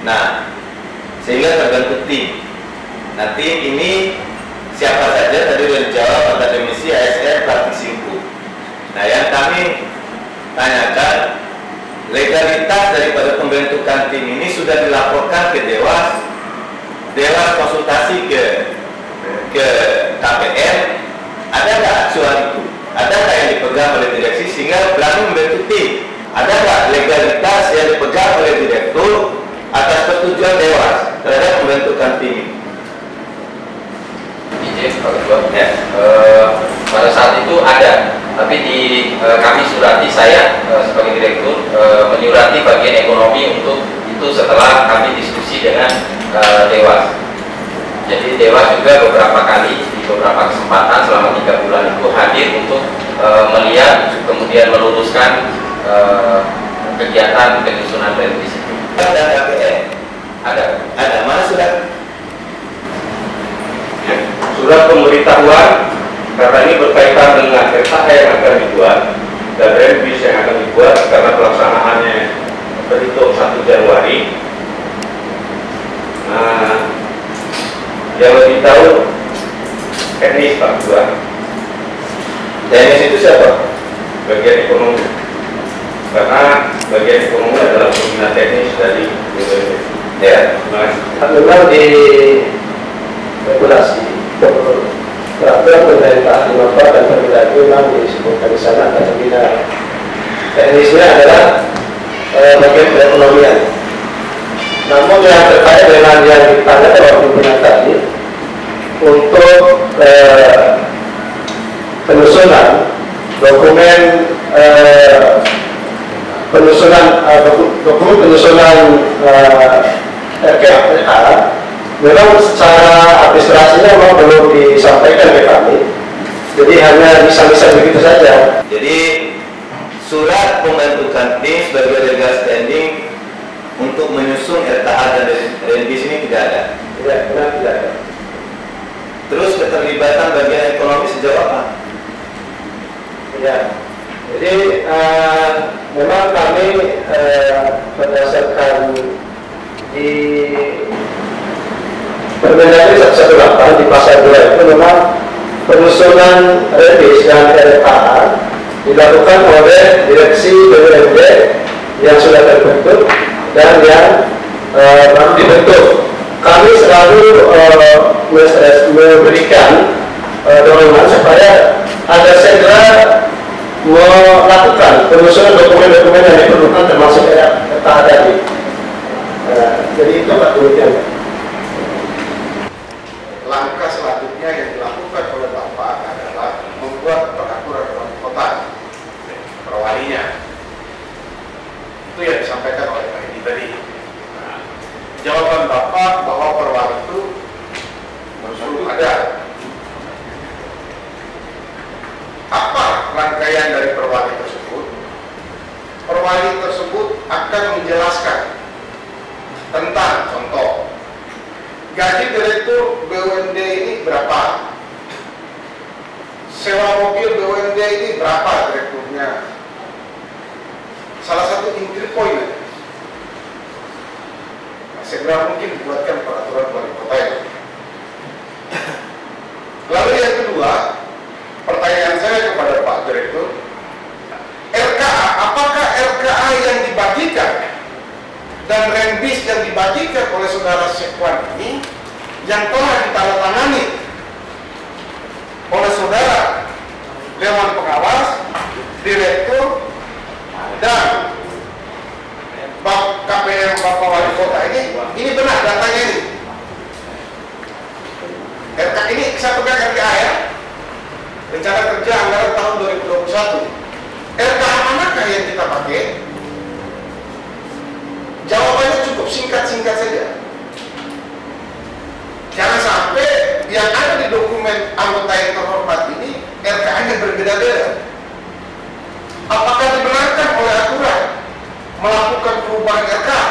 Nah, sehingga terbentuk tim. Nah, tim ini siapa saja tadi sudah dijawab, akademisi, ASN, praktisi hukum. Nah, yang kami tanyakan, legalitas daripada pembentukan tim ini sudah dilaporkan ke Dewas konsultasi ke KPR, ada nggak acuan itu? Ada nggak yang dipegang oleh direksi sehingga berani membentuk tim? Ada nggak legalitas yang dipegang oleh direktur atas persetujuan Dewas terhadap pembentukan tim ini? Izin Pak Ketua. Ya. Pada saat itu ada, tapi kami surati, saya sebagai direktur menyurati bagian ekonomi untuk itu setelah kami diskusi dengan Dewas. Jadi Dewas juga beberapa kali di beberapa kesempatan selama 3 bulan itu hadir untuk melihat kemudian meluruskan kegiatan penyusunan revisi. Ada KPR? Ada. Mana sudah? Ya, surat pemberitahuan karena ini berkaitan dengan RKA yang akan dibuat dan revisi yang akan dibuat karena pelaksanaannya berhitung 1 Januari. Nah, yang lebih tahu teknis Pak Ketua. Teknis itu siapa? Bagian ekonomi. Karena bagian ekonomi adalah pembina teknis dari BUMD. Ya. Memang di regulasi peraturan pemerintah 54 dan Permendagri memang disebutkan di sana ada pembina teknisnya adalah bagian perekonomian. Namun yang terkait dengan yang ditanyakan oleh pimpinan tadi untuk penyusunan dokumen RKA memang secara administrasinya memang belum disampaikan ke kami, jadi hanya bisa-bisa begitu saja. Jadi surat pembentukan tim sebagai legal standing untuk menyusun RKA dan revisi ini tidak ada. Tidak, benar tidak ada. Terus keterlibatan bagian ekonomi sejauh apa? Ya, jadi memang kami berdasarkan di Permendagri 118 di pasal 2 itu memang penyusunan revisi dan RKA dilakukan oleh direksi BUMD yang sudah terbentuk dan yang baru dibentuk. Kami selalu memberikan dorongan supaya agar segera melakukan penyusunan dokumen-dokumen yang diperlukan termasuk RKA tadi. Jadi itu Pak demikian. Langkah selanjutnya yang dilakukan oleh Bapak adalah membuat peraturan wali kota, perwalinya. Itu yang disampaikan oleh Pak Edi tadi. Nah, jawaban Bapak bahwa perwali itu belum ada. Apa rangkaian dari perwali tersebut? Perwali tersebut akan menjelaskan tentang contoh gaji direktur BUMD ini berapa, sewa mobil BUMD ini berapa direkturnya, salah satu entry point. Nah, segera mungkin dibuatkan peraturan wali kota itu. Lalu yang kedua, pertanyaan saya kepada Pak Direktur, RKA, apakah RKA yang dibagikan dan rembis yang dibagikan oleh saudara Sekwan ini yang telah ditandatangani oleh saudara Dewan Pengawas, Direktur, dan KPR Bapak Wali Kota ini benar datanya ini. RKA ini saya pegang RKA ya, Rencana Kerja Anggaran tahun 2021. RKA manakah yang kita pakai? Jawabannya cukup singkat-singkat saja. Jangan sampai yang ada di dokumen anggota yang terhormat ini RKA-nya berbeda-beda. Apakah dibenarkan oleh aturan melakukan perubahan RKA?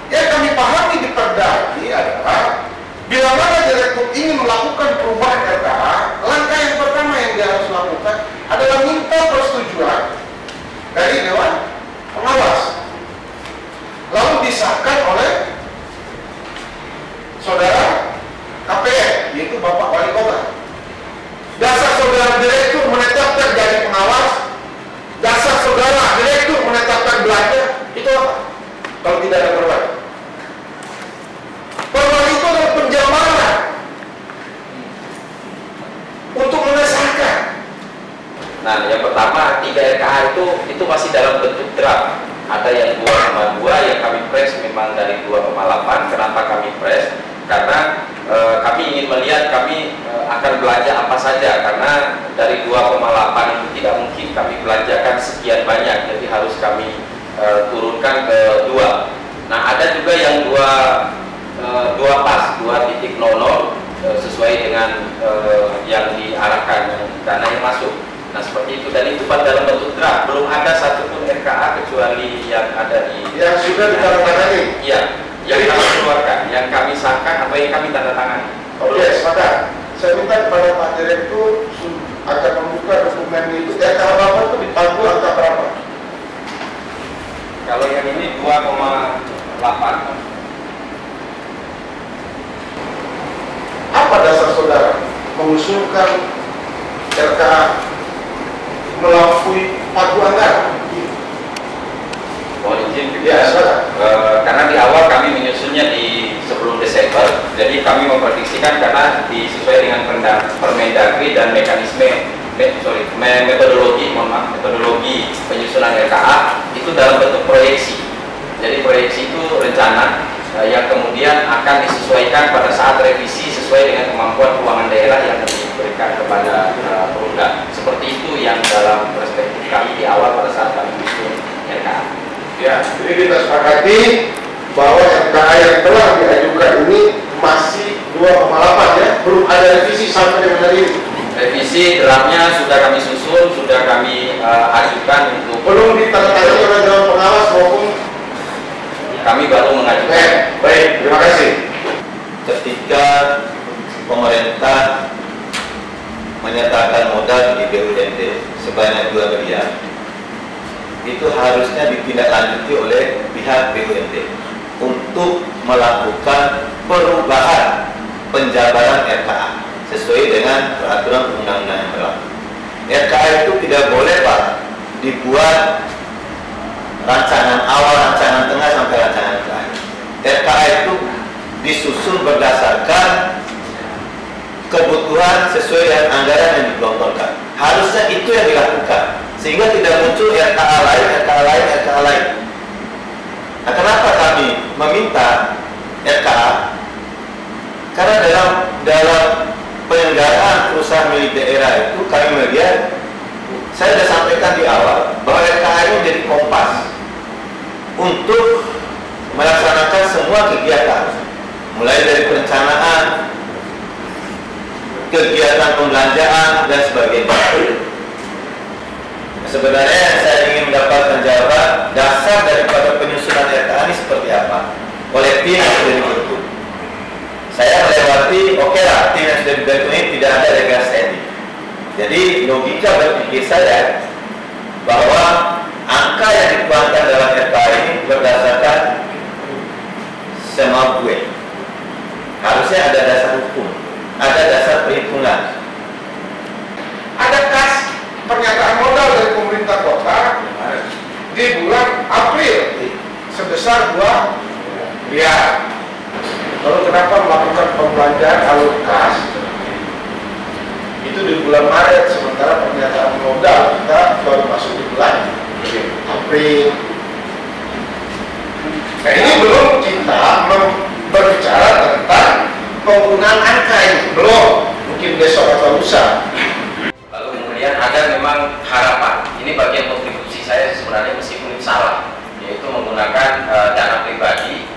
Yang kami pahami di Perda ini adalah bila mana direktur ingin melakukan perubahan RKA, langkah yang pertama yang dia harus lakukan adalah minta persetujuan dari Dewan Pengawas. penyusunan. Yang pertama 3 RKA itu masih dalam bentuk draft. Ada yang 2,2 yang kami press memang dari 2,8. Kenapa kami press? Karena kami ingin melihat kami akan belanja apa saja, karena dari 2,8 itu tidak mungkin kami belanjakan sekian banyak, jadi harus kami turunkan ke 2. Nah, ada juga yang 2 pas 2.00 sesuai dengan yang diarahkan dana yang masuk. Nah, seperti itu, dan itu pada dalam bentuk draft, belum ada satupun RKA kecuali yang ada di yang sudah ditandatangani. Iya, yang kami keluarkan, yang kami sahkan atau yang kami tanda tangan. Oke, sepakat. Saya minta kepada Pak Direktur akan membuka dokumen itu. Ya, kalau Bapak itu dipanggul angka berapa? Kalau yang ini 2,8. Apa dasar saudara mengusulkan RKA melampaui pagu anggaran? Mohon izin, Ya, silakan. karena di awal kami menyusunnya di sebelum Desember, jadi kami memprediksikan karena disesuai dengan Permendagri dan metodologi penyusunan RKA itu dalam bentuk proyeksi. Jadi proyeksi itu rencana yang kemudian akan disesuaikan pada saat revisi sesuai dengan kemampuan keuangan daerah yang diberikan kepada Perumda. Seperti itu yang dalam perspektif kami di awal pada saat kami menyusun RKA. Ya, jadi kita sepakati bahwa RKA yang telah diajukan ini masih 2,8 ya, belum ada revisi sampai dengan hari ini. Revisi draftnya sudah kami susun, sudah kami ajukan untuk Belum ditandatangani oleh Dewan Pengawas maupun kami baru mengajukan. baik, terima kasih. Ketika pemerintah menyatakan modal di BUMD sebanyak 2 miliar, itu harusnya ditindaklanjuti oleh pihak BUMD untuk melakukan perubahan penjabaran RKA sesuai dengan peraturan undang-undang yang berlaku. RKA itu tidak boleh, Pak, dibuat rancangan awal, rancangan tengah sampai rancangan terakhir. RKA itu disusun berdasarkan kebutuhan sesuai dengan anggaran yang digelontorkan. Harusnya itu yang dilakukan, sehingga tidak muncul RKA lain. Nah, kenapa kami meminta RKA? Karena dalam penyelenggaraan perusahaan milik daerah itu kami melihat, saya sudah sampaikan di awal bahwa RKA ini menjadi kompas untuk melaksanakan semua kegiatan, mulai dari perencanaan, kegiatan pembelanjaan, dan sebagainya. Sebenarnya yang saya ingin mendapatkan jawaban dasar daripada penyusunan RKA ini seperti apa oleh tim yang sudah dibentuk. Saya melewati, oke lah, tim yang sudah dibentuk ini tidak ada legal standing. Jadi logika berpikir saya bahwa angka yang dituangkan dalam RKA ini berdasarkan semau gue. Harusnya ada dasar hukum, ada dasar perhitungan. Ada kas pernyataan modal dari pemerintah kota di bulan April sebesar 2 miliar. Lalu kenapa melakukan pembelanjaan alur kas itu di bulan Maret, sementara pernyataan modal kita baru masuk di bulan April. Nah, ini belum kita berbicara tentang penggunaan angka ini, belum, mungkin besok atau lusa. Lalu kemudian ada memang harapan, ini bagian kontribusi saya sebenarnya meskipun salah, yaitu menggunakan dana pribadi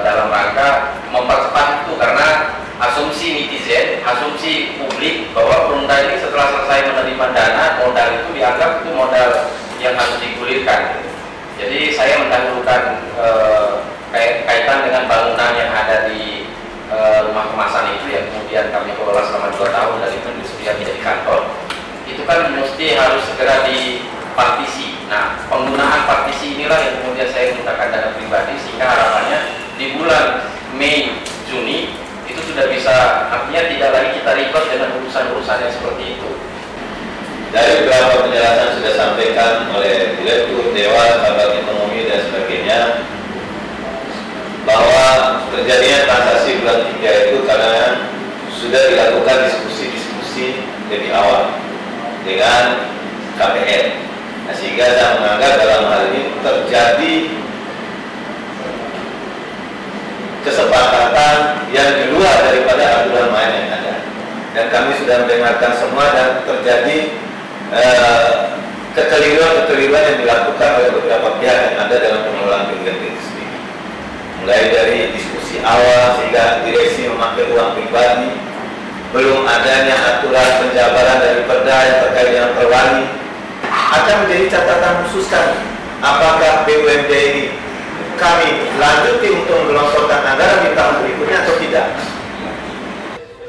dalam rangka mempercepat itu, karena asumsi netizen, asumsi publik bahwa Perumda ini setelah selesai menerima dana, modal itu dianggap itu modal yang harus digulirkan. Jadi saya mendahulukan kaitan dengan bangunan yang ada di rumah kemasan itu yang kemudian kami kelola selama 2 tahun dan itu sudah menjadi kantor. Itu kan mesti harus segera dipartisi. Nah, penggunaan partisi inilah yang kemudian saya menggunakan dana pribadi, sehingga harapannya di bulan Mei, Juni itu sudah bisa, artinya tidak lagi kita record dengan urusan-urusan yang seperti itu. Dari beberapa penjelasan sudah sampaikan oleh Direktur Dewan Kabak Ekonomi dan sebagainya, bahwa terjadinya transaksi bulan 3 itu karena sudah dilakukan diskusi-diskusi dari awal dengan Jasa Menganggap dalam hal ini terjadi kesepakatan yang di luar daripada aturan main yang ada. Dan kami sudah mendengarkan semua dan terjadi kekeliruan-kekeliruan yang dilakukan oleh beberapa pihak yang ada dalam pengelolaan BUMD itu sendiri. Mulai dari diskusi awal sehingga direksi memakai uang pribadi, belum adanya aturan penjabaran dari Perda yang terkait dengan perwali, akan menjadi catatan khusus kami. Apakah BUMD ini kami lanjuti untuk menggelontorkan anggaran di tahun berikutnya atau tidak?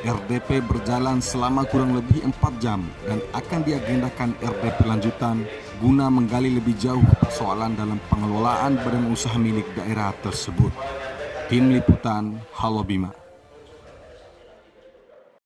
RDP berjalan selama kurang lebih 4 jam dan akan diagendakan RDP lanjutan guna menggali lebih jauh persoalan dalam pengelolaan badan usaha milik daerah tersebut. Tim Liputan, Halo Bima.